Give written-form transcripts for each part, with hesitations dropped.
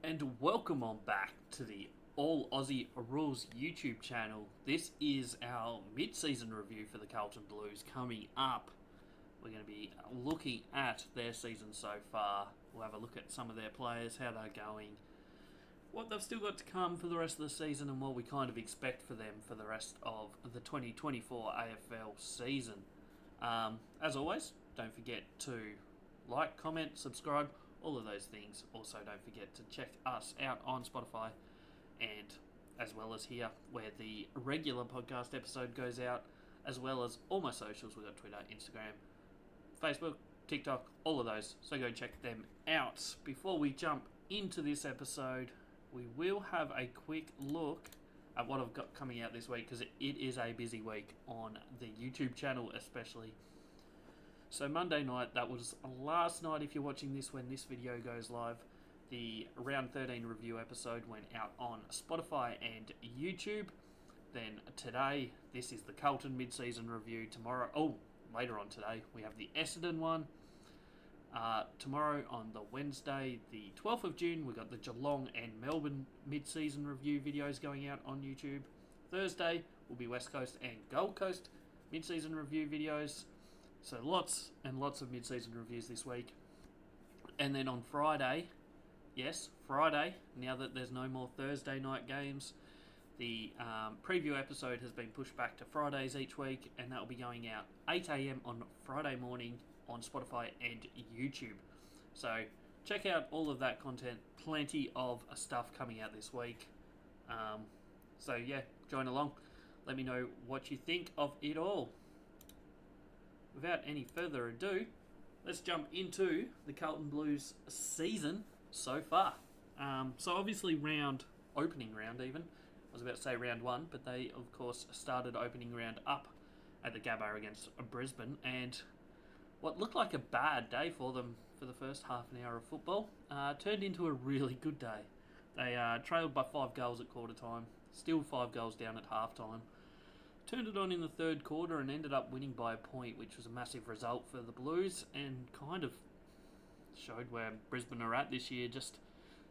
And welcome on back to the All Aussie Rules YouTube channel. This is our mid-season review for the Carlton Blues. Coming up, we're going to be looking at their season so far. We'll have a look at some of their players, how they're going, what they've still got to come for the rest of the season, and what we kind of expect for them for the rest of the 2024 AFL season. As always, don't forget to like, comment, subscribe, all of those things. Also, don't forget to check us out on Spotify, and as well as here, where the regular podcast episode goes out, as well as all my socials. We've got Twitter, Instagram, Facebook, TikTok, all of those. So go check them out. Before we jump into this episode, we will have a quick look at what I've got coming out this week, because it is a busy week on the YouTube channel especially. So Monday night, that was last night if you're watching this when this video goes live, the Round 13 review episode went out on Spotify and YouTube. Then today, this is the Carlton mid-season review. Later on today, we have the Essendon one. Tomorrow on the Wednesday, the 12th of June, we've got the Geelong and Melbourne mid-season review videos going out on YouTube. Thursday will be West Coast and Gold Coast mid-season review videos. So lots and lots of mid-season reviews this week. And then on Friday, now that there's no more Thursday night games, the preview episode has been pushed back to Fridays each week, and that will be going out 8 a.m. on Friday morning on Spotify and YouTube. So check out all of that content. Plenty of stuff coming out this week. Join along. Let me know what you think of it all. Without any further ado, let's jump into the Carlton Blues season so far. So obviously opening round even. I was about to say round one, but they of course started opening round up at the Gabba against Brisbane, and what looked like a bad day for them for the first half an hour of football turned into a really good day. They trailed by 5 goals at quarter time, still 5 goals down at half time. Turned it on in the third quarter and ended up winning by a point, which was a massive result for the Blues and kind of showed where Brisbane are at this year, just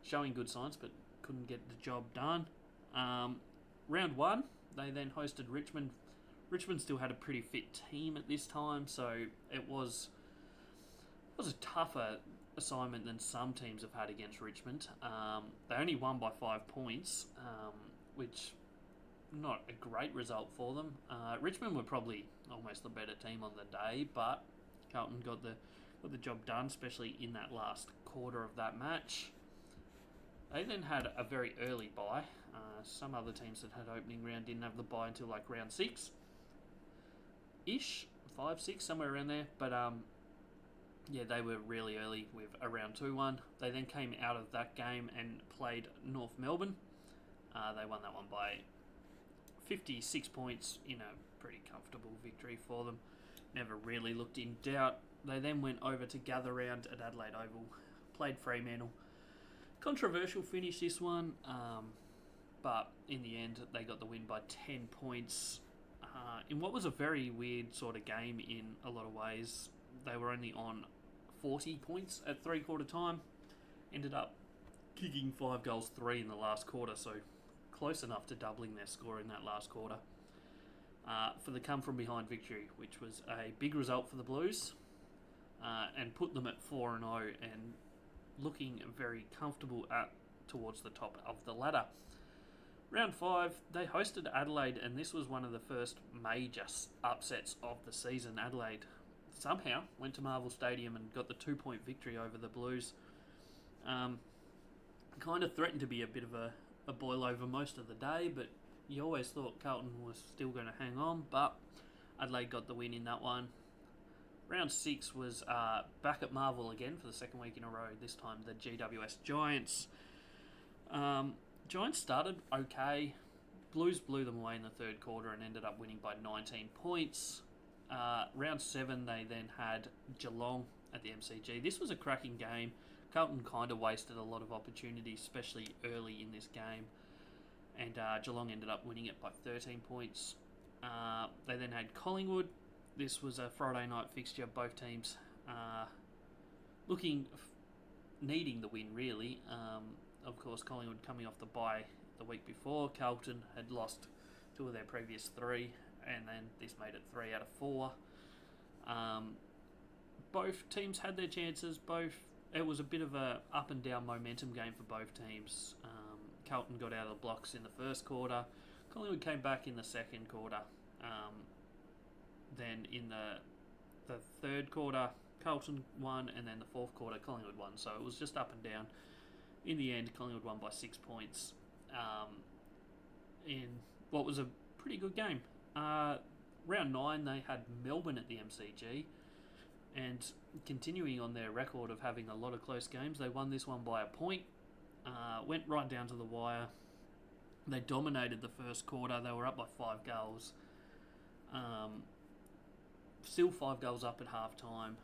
showing good signs but couldn't get the job done. Round one, they then hosted Richmond. Richmond still had a pretty fit team at this time, so it was a tougher assignment than some teams have had against Richmond. They only won by 5 points, which not a great result for them. Richmond were probably almost the better team on the day, but Carlton got the job done, especially in that last quarter of that match. They then had a very early bye. Some other teams that had opening round didn't have the bye until like round 6-ish, 5, 6, somewhere around there. But they were really early with a round 2 one. They then came out of that game and played North Melbourne. They won that one by 56 points in a pretty comfortable victory for them. Never really looked in doubt. They then went over to gather round at Adelaide Oval, played Fremantle. Controversial finish this one, but in the end they got the win by 10 points. In what was a very weird sort of game in a lot of ways. They were only on 40 points at 3-quarter time. Ended up kicking 5 goals, 3 in the last quarter, so close enough to doubling their score in that last quarter for the come-from-behind victory, which was a big result for the Blues and put them at 4-0 and looking very comfortable towards the top of the ladder. Round 5, they hosted Adelaide, and this was one of the first major upsets of the season. Adelaide somehow went to Marvel Stadium and got the 2-point victory over the Blues. Kind of threatened to be a bit of a boil over most of the day, but you always thought Carlton was still going to hang on, but Adelaide got the win in that one. Round 6 was back at Marvel again for the second week in a row, this time the GWS Giants. Giants started okay. Blues blew them away in the third quarter and ended up winning by 19 points. Round 7, they then had Geelong at the MCG. This was a cracking game. Carlton kind of wasted a lot of opportunities, especially early in this game. And Geelong ended up winning it by 13 points. They then had Collingwood. This was a Friday night fixture. Both teams needing the win, really. Of course, Collingwood coming off the bye the week before. Carlton had lost 2 of their previous 3, and then this made it 3 out of 4. Both teams had their chances. It was a bit of a up and down momentum game for both teams. Carlton got out of the blocks in the first quarter. Collingwood came back in the second quarter. Then in the third quarter, Carlton won, and then the fourth quarter, Collingwood won. So it was just up and down. In the end, Collingwood won by 6 points in what was a pretty good game. Round 9, they had Melbourne at the MCG, and continuing on their record of having a lot of close games, they won this one by a point. Went right down to the wire. They dominated the first quarter. They were up by 5 goals. Still 5 goals up at half time,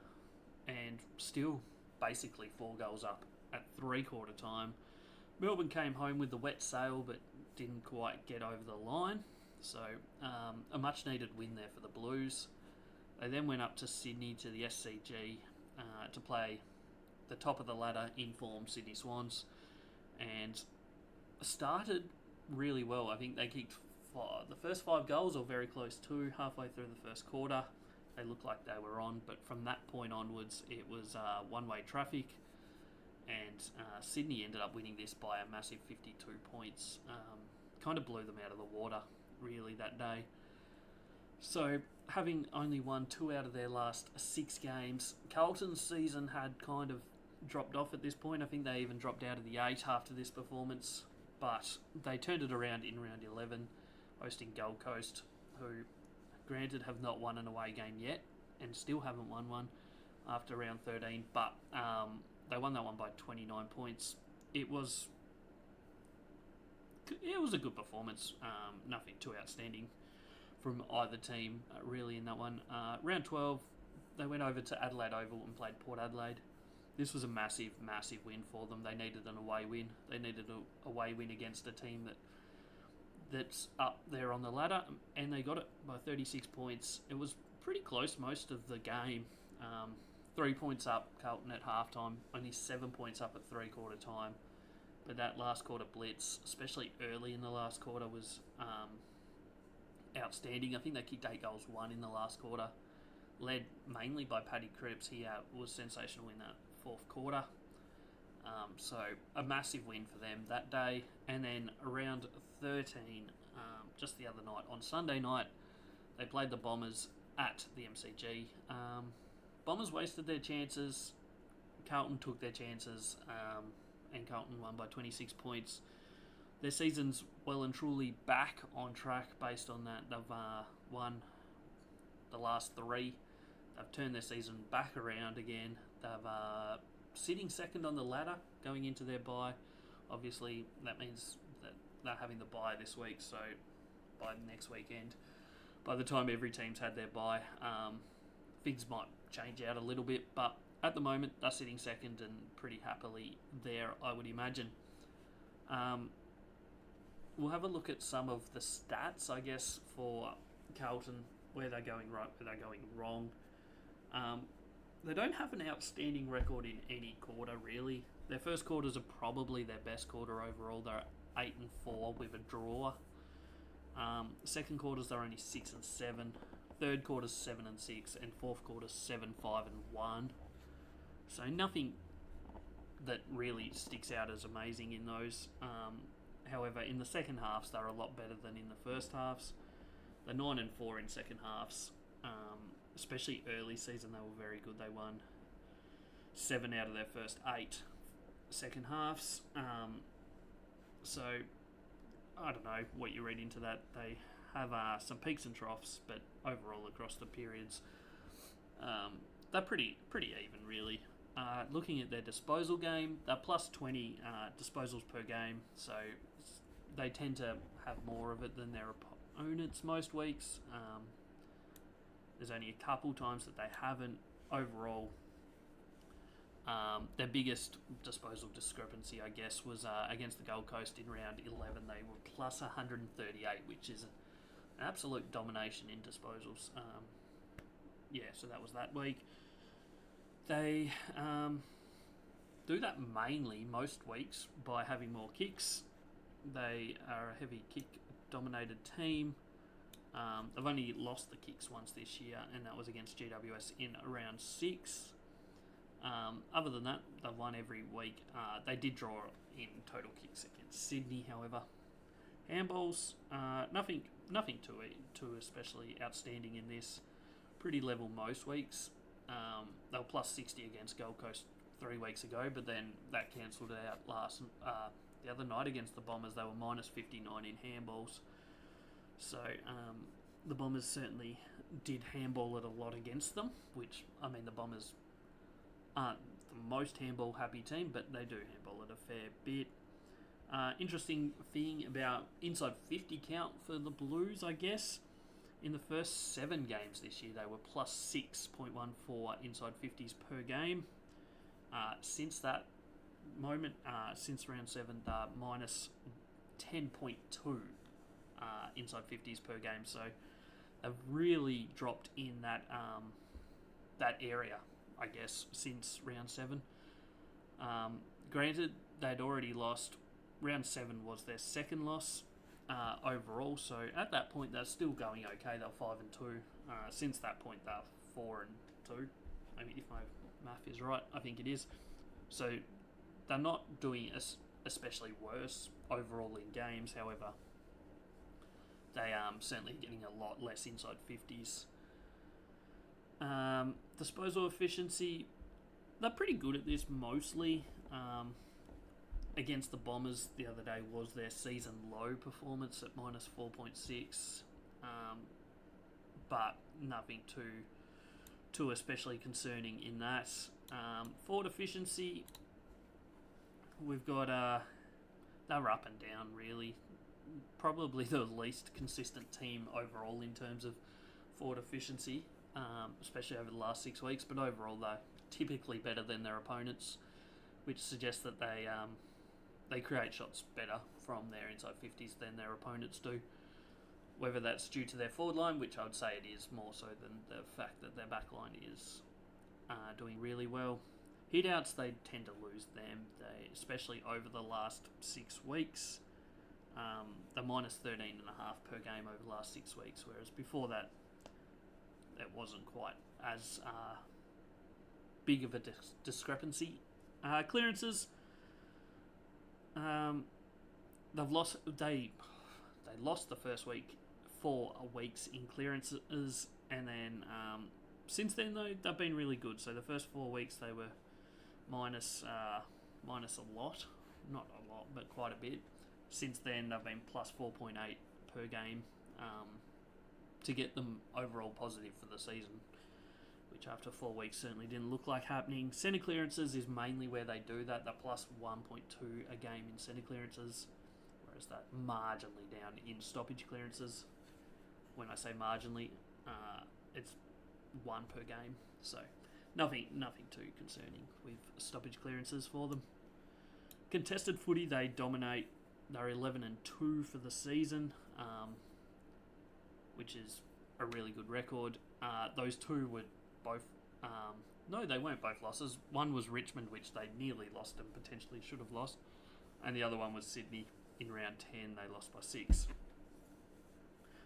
and still basically 4 goals up at 3/4 time. Melbourne came home with the wet sail, but didn't quite get over the line. So a much needed win there for the Blues. They then went up to Sydney to the SCG to play the top of the ladder in form Sydney Swans, and started really well. I think they kicked the first 5 goals, or very close to, halfway through the first quarter. They looked like they were on, but from that point onwards, it was one-way traffic, and Sydney ended up winning this by a massive 52 points. Kind of blew them out of the water, really, that day. So, having only won 2 out of their last 6 games, Carlton's season had kind of dropped off at this point. I think they even dropped out of the 8 after this performance, but they turned it around in round 11, hosting Gold Coast, who, granted, have not won an away game yet, and still haven't won one after round 13, but they won that one by 29 points. It was a good performance. Nothing too outstanding from either team, really, in that one. Round 12, they went over to Adelaide Oval and played Port Adelaide. This was a massive, massive win for them. They needed an away win. They needed an away win against a team that's up there on the ladder, and they got it by 36 points. It was pretty close most of the game. 3 points up, Carlton at halftime, only 7 points up at 3/4 time. But that last quarter blitz, especially early in the last quarter, was outstanding. I think they kicked 8 goals, 1 in the last quarter, led mainly by Paddy Cripps. He was sensational in that fourth quarter. So a massive win for them that day. And then around 13, just the other night, on Sunday night, they played the Bombers at the MCG. Bombers wasted their chances. Carlton took their chances, and Carlton won by 26 points. Their season's well and truly back on track based on that. They've won the last 3. They've turned their season back around again. They've sitting second on the ladder going into their bye. Obviously, that means that they're having the bye this week, so by next weekend, by the time every team's had their bye, things might change out a little bit, but at the moment, they're sitting second and pretty happily there, I would imagine. We'll have a look at some of the stats, I guess, for Carlton, where they're going right, where they're going wrong. They don't have an outstanding record in any quarter, really. Their first quarters are probably their best quarter overall. They're 8-4 with a draw. Second quarters, they're only 6-7. Third quarter's 7-6, and fourth quarter's 7-5-1. So nothing that really sticks out as amazing in those. However, in the second halves, they're a lot better than in the first halves. They're 9-4 in second halves. Especially early season, they were very good. They won 7 out of their first 8 second halves. So I don't know what you read into that. They have some peaks and troughs, but overall across the periods, they're pretty even, really. Looking at their disposal game, they're plus 20 disposals per game, so they tend to have more of it than their opponents most weeks. There's only a couple times that they haven't. Overall, their biggest disposal discrepancy, I guess, was against the Gold Coast in round 11. They were plus 138, which is an absolute domination in disposals. So that was that week. They do that mainly most weeks by having more kicks. They are a heavy kick-dominated team. They've only lost the kicks once this year, and that was against GWS in round 6. Other than that, they've won every week. They did draw in total kicks against Sydney, however. Handballs, nothing too especially outstanding in this. Pretty level most weeks. They were plus 60 against Gold Coast 3 weeks ago, but then that cancelled out the other night against the Bombers. They were minus 59 in handballs. So the Bombers certainly did handball it a lot against them, which, I mean, the Bombers aren't the most handball happy team, but they do handball it a fair bit. Interesting thing about inside 50 count for the Blues, I guess. In the first 7 games this year, they were plus 6.14 inside 50s per game. Since that moment, since round 7, they're minus 10.2 inside 50s per game. So they've really dropped in that area, I guess, since round 7. Granted, they'd already lost. Round 7 was their second loss overall, so at that point they're still going okay. They're 5-2. Since that point, they're 4-2. I mean, if my math is right, I think it is. So they're not doing especially worse overall in games. However, they certainly getting a lot less inside 50s. Disposal efficiency, they're pretty good at this mostly. Against the Bombers the other day was their season low performance at minus 4.6, but nothing too especially concerning in that. Forward efficiency, we've got they're up and down really. Probably the least consistent team overall in terms of forward efficiency, especially over the last 6 weeks. But overall, they're typically better than their opponents, which suggests that they create shots better from their inside 50s than their opponents do. Whether that's due to their forward line, which I would say it is more so than the fact that their back line is doing really well. Hit-outs, they tend to lose them, especially over the last 6 weeks. They're minus 13.5 per game over the last 6 weeks, whereas before that, it wasn't quite as big of a discrepancy. Clearances, they lost the first week 4 weeks in clearances, and then since then though they've been really good. So the first 4 weeks they were minus a lot, not a lot, but quite a bit. Since then they've been plus 4.8 per game to get them overall positive for the season, which after 4 weeks certainly didn't look like happening. Centre clearances is mainly where they do that. They're plus 1.2 a game in centre clearances, whereas they're marginally down in stoppage clearances. When I say marginally, it's 1 per game, so nothing too concerning with stoppage clearances for them. Contested footy, they dominate. They're 11-2 for the season, which is a really good record. Those 2 were both... no, they weren't both losses. One was Richmond, which they nearly lost and potentially should have lost. And the other one was Sydney. In round 10, they lost by 6.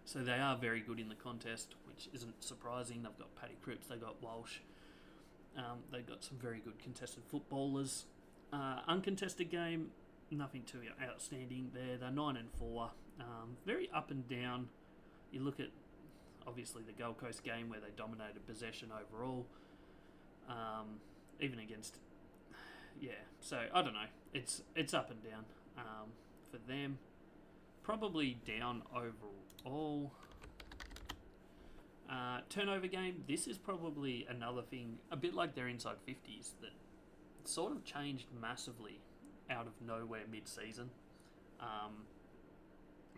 So they are very good in the contest, which isn't surprising. They've got Paddy Cripps, they've got Walsh. They've got some very good contested footballers. Uncontested game, nothing too outstanding there. They're 9-4. Very up and down. You look at, obviously, the Gold Coast game where they dominated possession overall. Even against... Yeah, so I don't know. It's up and down for them. Probably down overall. Turnover game, this is probably another thing, a bit like their inside 50s, that sort of changed massively out of nowhere mid-season.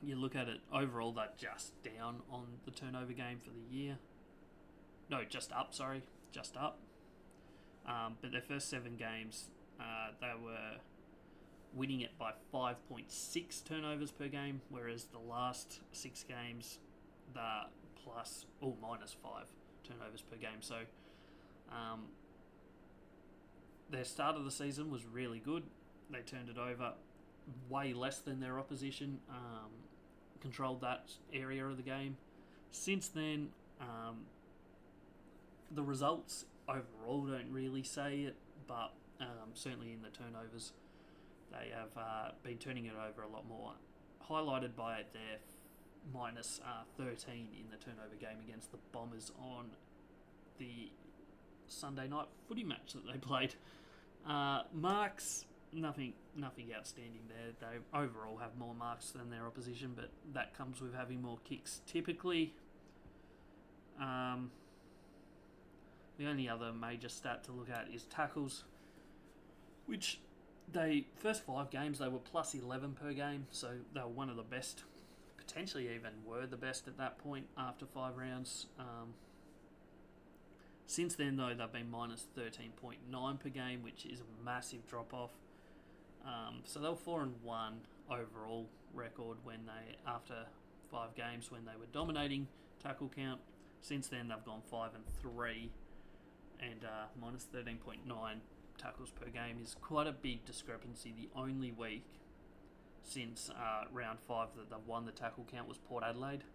You look at it, overall they're just down on the turnover game for the year. No, just up. But their first 7 games, they were winning it by 5.6 turnovers per game, whereas the last 6 games, they're minus 5 turnovers per game. So their start of the season was really good. They turned it over way less than their opposition, controlled that area of the game. Since then, the results overall don't really say it, but certainly in the turnovers, they have been turning it over a lot more, highlighted by their minus 13 in the turnover game against the Bombers on the Sunday night footy match that they played. Marks, nothing outstanding there. They overall have more marks than their opposition, but that comes with having more kicks typically. The only other major stat to look at is tackles, which first 5 games they were plus 11 per game, so they were one of the best, potentially even were the best at that point after 5 rounds. Since then, though, they've been minus 13.9 per game, which is a massive drop-off. So they were 4-1 overall record after 5 games when they were dominating tackle count. Since then, they've gone 5-3, and minus 13.9 tackles per game is quite a big discrepancy. The only week since round 5 that they've won the tackle count was Port Adelaide,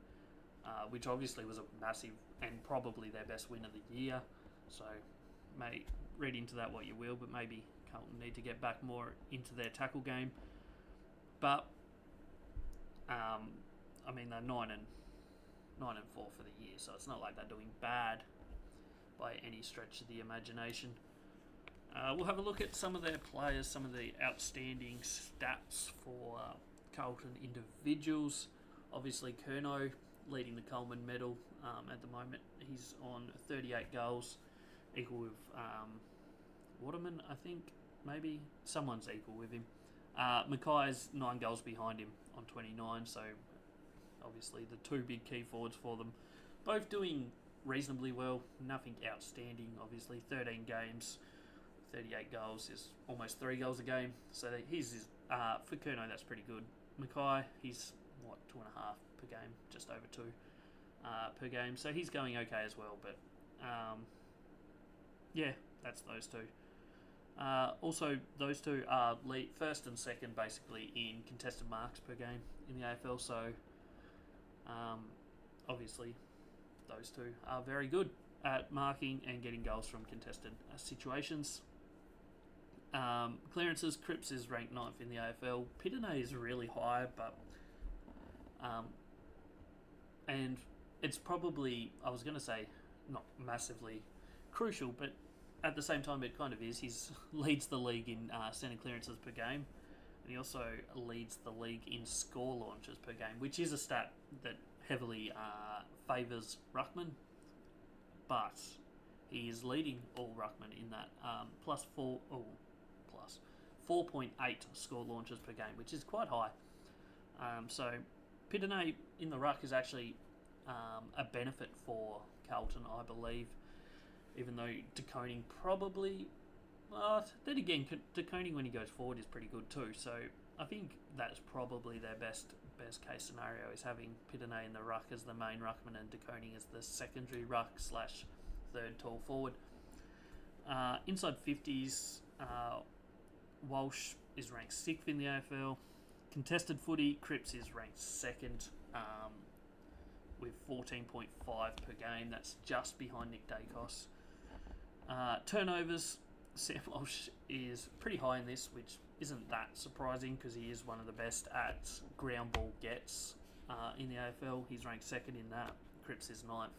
which obviously was a massive and probably their best win of the year. So, may read into that what you will, but maybe Carlton need to get back more into their tackle game. But they're 9-4 for the year, so it's not like they're doing bad by any stretch of the imagination. We'll have a look at some of their players, some of the outstanding stats for Carlton individuals. Obviously, Curnow leading the Coleman medal at the moment. He's on 38 goals, equal with Waterman, I think. Maybe someone's equal with him. Mackay's 9 goals behind him on 29, so obviously the 2 big key forwards for them. Both doing reasonably well, nothing outstanding, obviously. 13 games, 38 goals is almost 3 goals a game, so for Curnow that's pretty good. Mackay, he's 2.5 per game, just over 2 per game, so he's going okay as well, but that's those two. Also, those two are first and second basically in contested marks per game in the AFL, so obviously those two are very good at marking and getting goals from contested situations. Clearances, Cripps is ranked 9th in the AFL. Pitane is really high, but and it's probably, I was going to say, not massively crucial, but at the same time it kind of is. He leads the league in centre clearances per game, and he also leads the league in score launches per game, which is a stat that heavily favours ruckman, but he is leading all ruckman in that plus 4.8 score launches per game, which is quite high. So Pitane in the ruck is actually a benefit for Carlton, I believe, even though De Koning probably... then again, De Koning when he goes forward is pretty good too, so I think that's probably their best case scenario, is having Pitane in the ruck as the main ruckman and De Koning as the secondary ruck / third tall forward. Inside 50s, Walsh is ranked 6th in the AFL. Contested footy, Cripps is ranked 2nd with 14.5 per game. That's just behind Nick Dacos. Turnovers, Sam Walsh is pretty high in this, which isn't that surprising because he is one of the best at ground ball gets in the AFL. He's ranked 2nd in that. Cripps is 9th.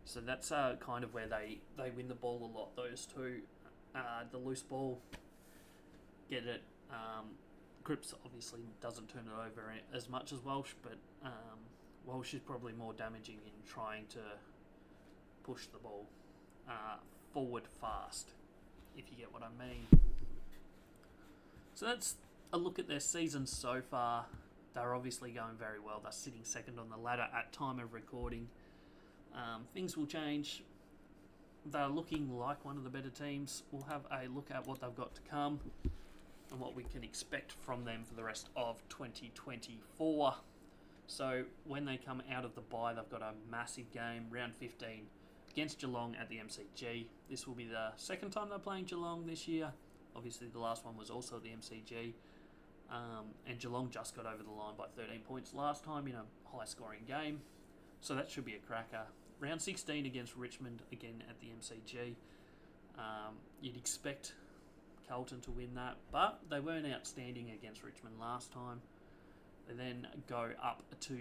So that's kind of where they win the ball a lot, those two. The loose ball, get it. Cripps obviously doesn't turn it over as much as Walsh, but Walsh is probably more damaging in trying to push the ball forward fast, if you get what I mean. So that's a look at their season so far. They're obviously going very well. They're sitting 2nd on the ladder at time of recording. Things will change. They're looking like one of the better teams. We'll have a look at what they've got to come and what we can expect from them for the rest of 2024. So when they come out of the bye, they've got a massive game, round 15 against Geelong at the MCG. This will be the second time they're playing Geelong this year. Obviously, the last one was also at the MCG. And Geelong just got over the line by 13 points last time in a high-scoring game. So that should be a cracker. Round 16 against Richmond, again at the MCG. You'd expect Carlton to win that, but they weren't outstanding against Richmond last time. They then go up to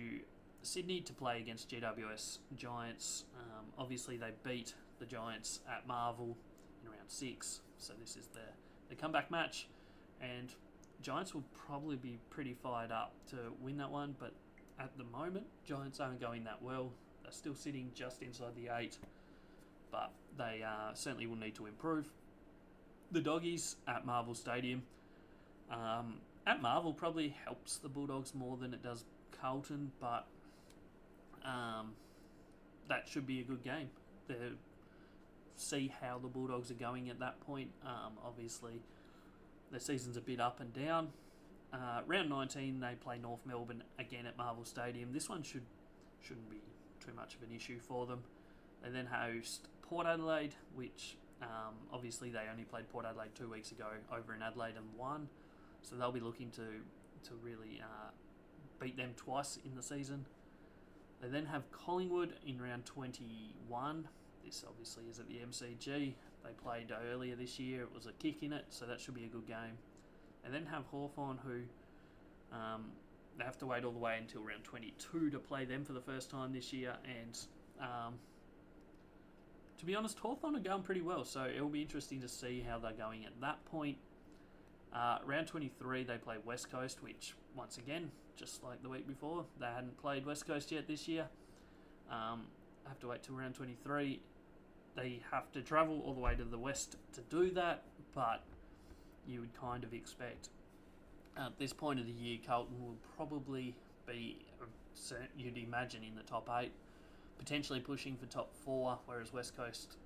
Sydney to play against GWS Giants. Obviously, they beat the Giants at Marvel in round 6, so this is the comeback match. And Giants will probably be pretty fired up to win that one, but at the moment, Giants aren't going that well. They're still sitting just inside the 8, but they certainly will need to improve. The Doggies at Marvel Stadium. At Marvel probably helps the Bulldogs more than it does Carlton, but that should be a good game. See how the Bulldogs are going at that point. Obviously, their season's a bit up and down. Round 19, they play North Melbourne again at Marvel Stadium. This one shouldn't be too much of an issue for them. They then host Port Adelaide, which obviously they only played Port Adelaide 2 weeks ago over in Adelaide and won. So they'll be looking to really beat them twice in the season. They then have Collingwood in round 21. This obviously is at the MCG. They played earlier this year. It was a kick in it, so that should be a good game. They then have Hawthorn, who they have to wait all the way until round 22 to play them for the first time this year. And to be honest, Hawthorn are going pretty well, so it will be interesting to see how they're going at that point. Round 23, they play West Coast, which, once again, just like the week before, they hadn't played West Coast yet this year. Have to wait till round 23. They have to travel all the way to the west to do that, but you would kind of expect at this point of the year, Carlton will probably be, you'd imagine, in the top 8, potentially pushing for top 4, whereas West Coast,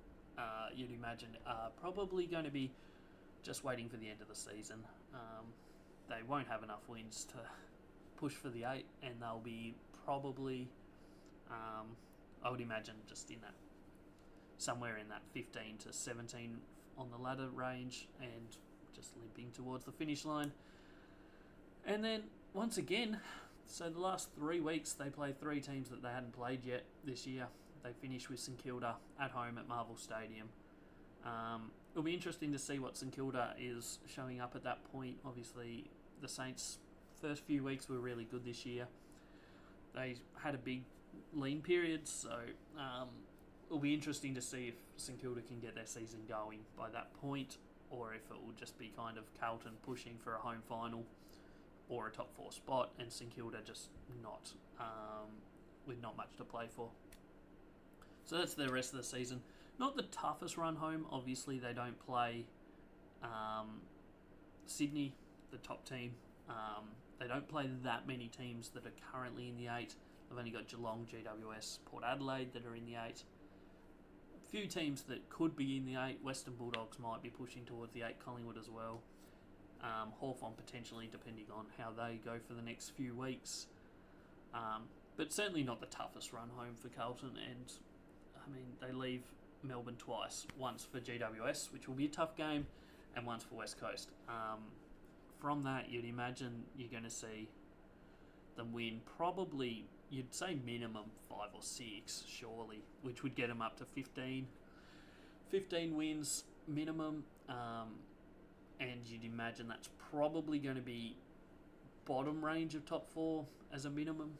you'd imagine, are probably going to be just waiting for the end of the season. They won't have enough wins to push for the 8, and they'll be probably, I would imagine, just in that, somewhere in that 15 to 17 on the ladder range, and just limping towards the finish line. And then, once again, so the last 3 weeks, they played 3 teams that they hadn't played yet this year. They finished with St Kilda at home at Marvel Stadium. It'll be interesting to see what St Kilda is showing up at that point. Obviously, the Saints' first few weeks were really good this year. They had a big lean period, so it'll be interesting to see if St Kilda can get their season going by that point, or if it will just be kind of Carlton pushing for a home final or a top 4 spot, and St Kilda just not with not much to play for. So that's the rest of the season. Not the toughest run home. Obviously, they don't play Sydney, the top team. They don't play that many teams that are currently in the 8. They've only got Geelong, GWS, Port Adelaide that are in the 8. A few teams that could be in the 8. Western Bulldogs might be pushing towards the 8. Collingwood as well. Hawthorn potentially, depending on how they go for the next few weeks. But certainly not the toughest run home for Carlton. And, I mean, they leave Melbourne twice. Once for GWS, which will be a tough game, and once for West Coast. From that, you'd imagine you're going to see them win probably, you'd say minimum 5 or 6, surely, which would get them up to 15. 15 wins minimum, and you'd imagine that's probably going to be bottom range of top 4 as a minimum.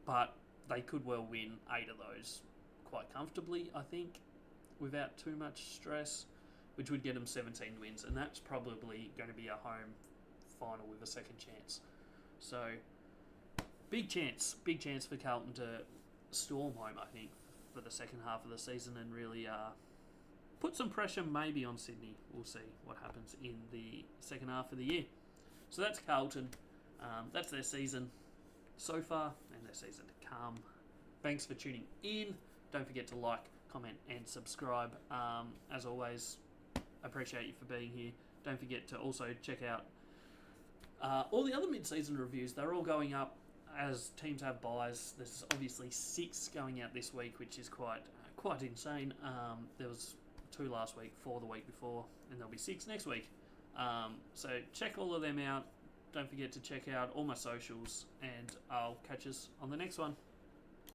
But they could well win 8 of those quite comfortably, I think, without too much stress, which would get them 17 wins, and that's probably going to be a home final with a second chance. So, big chance for Carlton to storm home, I think, for the second half of the season, and really put some pressure maybe on Sydney. We'll see what happens in the second half of the year. So that's Carlton. That's their season so far, and their season to come. Thanks for tuning in. Don't forget to like, comment, and subscribe. As always, appreciate you for being here. Don't forget to also check out all the other mid-season reviews. They're all going up as teams have buys. There's obviously 6 going out this week, which is quite quite insane. There was 2 last week, 4 the week before, and there'll be 6 next week. So check all of them out. Don't forget to check out all my socials, and I'll catch us on the next one.